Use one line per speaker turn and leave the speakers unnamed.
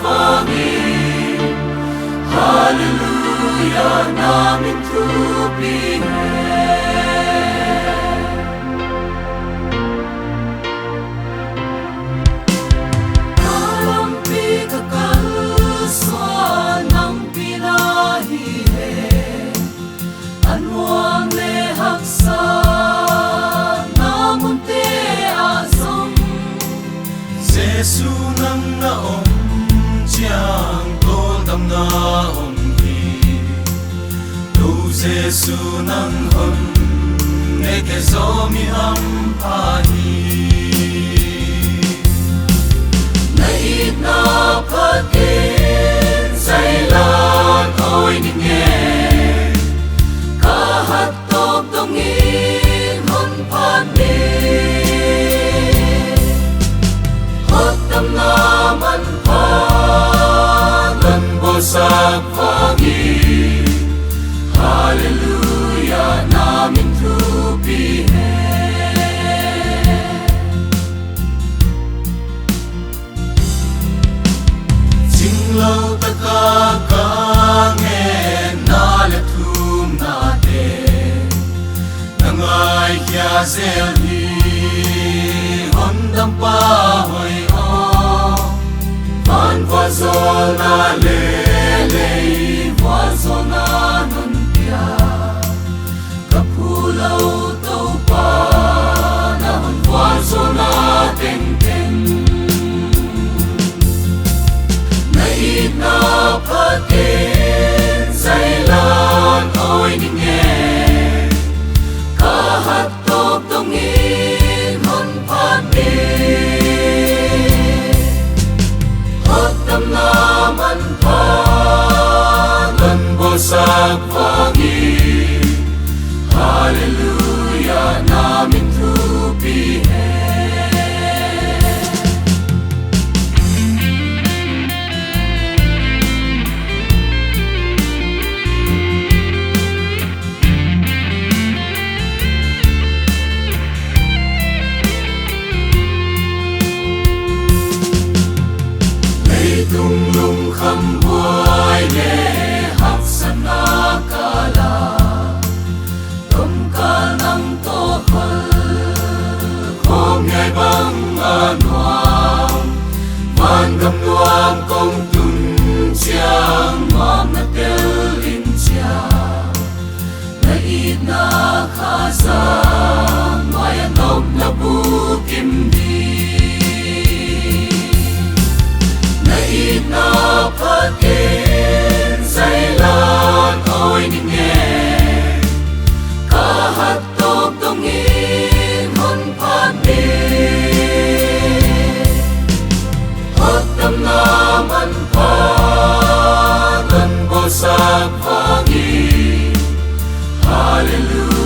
pangin. Haleluya namin tupingin. Kalampi kakalswan ng pinahihe, anwang lehaksa na munti asam.
Jesu nang naom chiang ko dam naom hi, tu Jesu nang hon ne ke zomi am pani.
Nait na patin sailan oy ninge, kahatop dongin hon panin. Hotam naman pangan bosak pangin. Haleluya namin tupingin.
Jinglaw takakangen nalatum natin, nangay kya zelhi hondam pahoy o,
Van vazol na lelei, vazol na nuntia, kapulaw tau pa na vazol na teng-teng. Nait na patin sailan oy ninge, kahatop dongin hon panin. Hotam naman pangan bosak pangin. Haleluya namin tupingin. Tunglung kambuay le haksan na kala, tungkal ng tokal kong yay bang anwang, mandam nuam kong tunsiang mam na telin siyang. Nait na kasang mayanog na bukim di, nait na patin sailan oy ninge, kahatop dongin hon panin. Hotam naman pangan bosak pangin. Haleluya